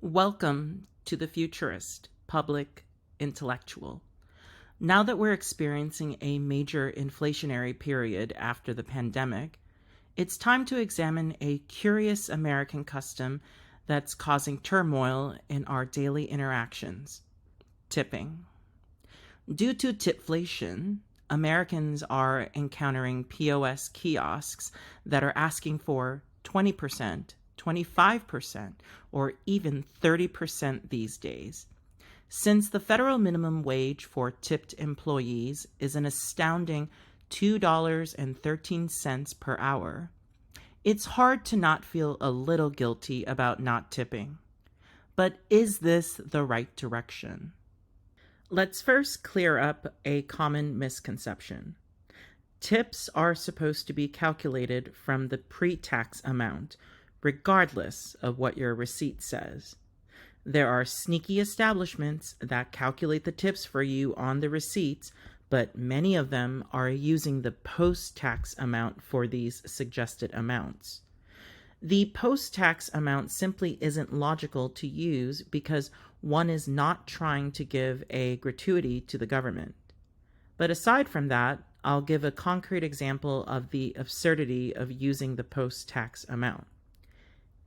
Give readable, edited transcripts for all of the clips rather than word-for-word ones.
Welcome to the futurist, public, intellectual. Now that we're experiencing a major inflationary period after the pandemic, it's time to examine a curious American custom that's causing turmoil in our daily interactions: tipping. Due to tipflation, Americans are encountering POS kiosks that are asking for 20%, 25%, or even 30% these days. Since the federal minimum wage for tipped employees is an astounding $2.13 per hour, it's hard to not feel a little guilty about not tipping. But is this the right direction? Let's first clear up a common misconception. Tips are supposed to be calculated from the pre-tax amount, regardless of what your receipt says. There are sneaky establishments that calculate the tips for you on the receipts, but many of them are using the post-tax amount for these suggested amounts. The post-tax amount simply isn't logical to use because one is not trying to give a gratuity to the government. But aside from that, I'll give a concrete example of the absurdity of using the post-tax amount.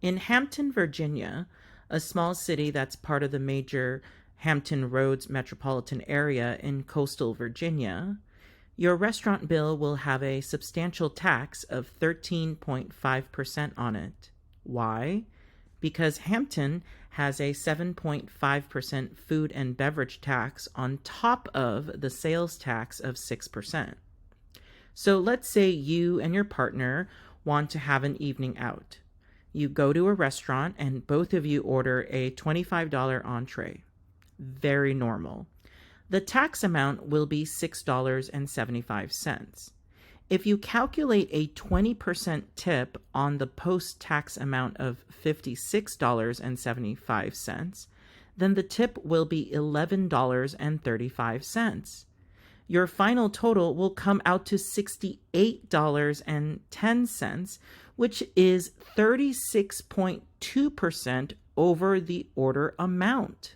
In Hampton, Virginia, a small city that's part of the major Hampton Roads metropolitan area in coastal Virginia, your restaurant bill will have a substantial tax of 13.5% on it. Why? Because Hampton has a 7.5% food and beverage tax on top of the sales tax of 6%. So let's say you and your partner want to have an evening out. You go to a restaurant and both of you order a $25 entree. Very normal. The tax amount will be $6.75. If you calculate a 20% tip on the post-tax amount of $56.75, then the tip will be $11.35. Your final total will come out to $68.10, which is 36.2% over the order amount.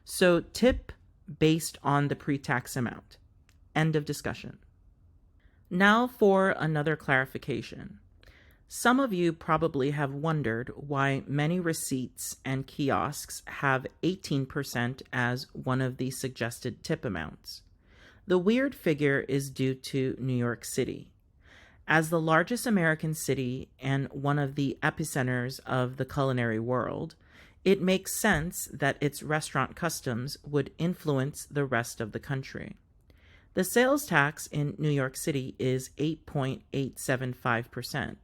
So tip based on the pre-tax amount. End of discussion. Now for another clarification. Some of you probably have wondered why many receipts and kiosks have 18% as one of the suggested tip amounts. The weird figure is due to New York City. As the largest American city and one of the epicenters of the culinary world, it makes sense that its restaurant customs would influence the rest of the country. The sales tax in New York City is 8.875%.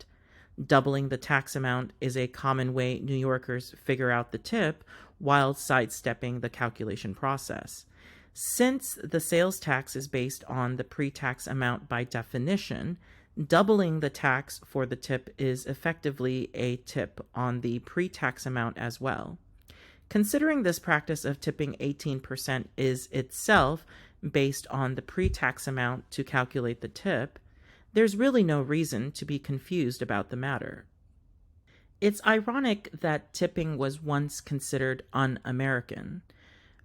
Doubling the tax amount is a common way New Yorkers figure out the tip while sidestepping the calculation process. Since the sales tax is based on the pre-tax amount by definition, doubling the tax for the tip is effectively a tip on the pre-tax amount as well. Considering this practice of tipping 18% is itself based on the pre-tax amount to calculate the tip, there's really no reason to be confused about the matter. It's ironic that tipping was once considered un-American,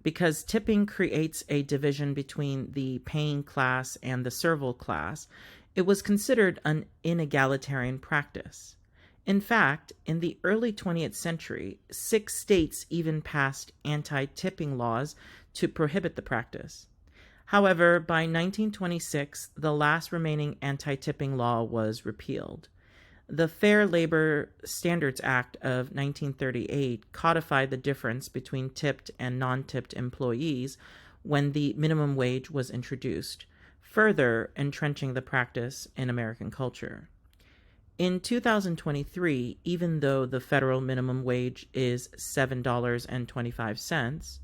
because tipping creates a division between the paying class and the servile class. It was considered an inegalitarian practice. In fact, in the early 20th century, 6 states even passed anti-tipping laws to prohibit the practice. However, by 1926, the last remaining anti-tipping law was repealed. The Fair Labor Standards Act of 1938 codified the difference between tipped and non-tipped employees when the minimum wage was introduced, further entrenching the practice in American culture. In 2023, even though the federal minimum wage is $7.25,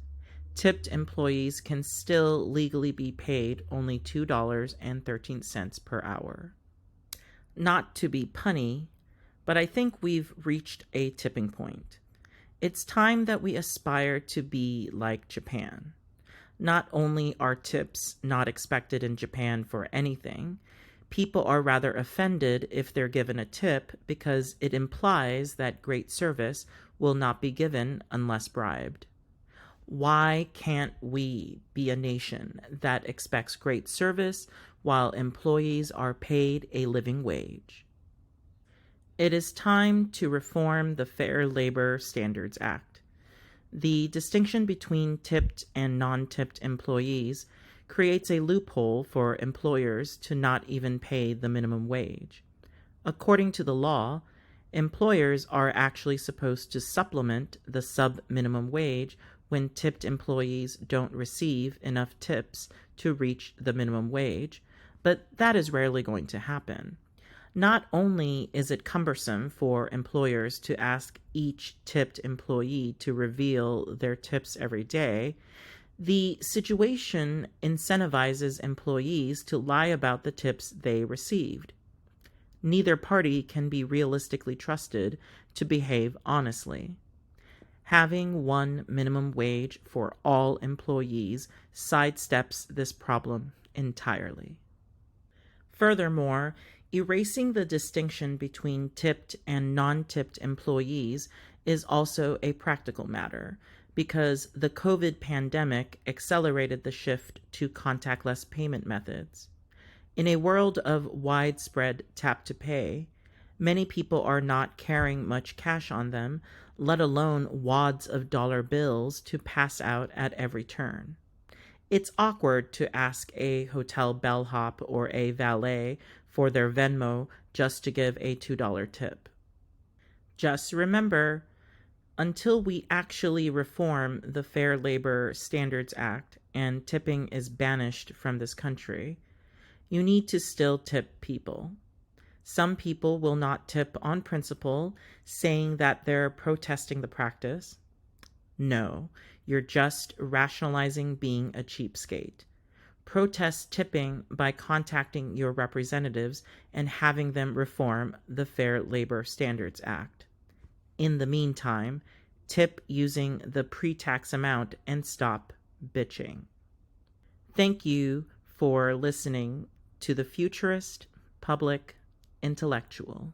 tipped employees can still legally be paid only $2.13 per hour. Not to be punny, but I think we've reached a tipping point. It's time that we aspire to be like Japan. Not only are tips not expected in Japan for anything, People are rather offended if they're given a tip because it implies that great service will not be given unless bribed. Why can't we be a nation that expects great service while employees are paid a living wage? It is time to reform the Fair Labor Standards Act. The distinction between tipped and non-tipped employees creates a loophole for employers to not even pay the minimum wage. According to the law, employers are actually supposed to supplement the sub-minimum wage when tipped employees don't receive enough tips to reach the minimum wage, but that is rarely going to happen. Not only is it cumbersome for employers to ask each tipped employee to reveal their tips every day, the situation incentivizes employees to lie about the tips they received. Neither party can be realistically trusted to behave honestly. Having one minimum wage for all employees sidesteps this problem entirely. Furthermore, erasing the distinction between tipped and non-tipped employees is also a practical matter because the COVID pandemic accelerated the shift to contactless payment methods. In a world of widespread tap-to-pay, many people are not carrying much cash on them, let alone wads of dollar bills to pass out at every turn. It's awkward to ask a hotel bellhop or a valet for their Venmo just to give a $2 tip. Just remember, until we actually reform the Fair Labor Standards Act and tipping is banished from this country, you need to still tip people. Some people will not tip on principle, saying that they're protesting the practice. No, you're just rationalizing being a cheapskate. Protest tipping by contacting your representatives and having them reform the Fair Labor Standards Act. In the meantime, tip using the pre-tax amount and stop bitching. Thank you for listening to the Futurist Public Intellectual.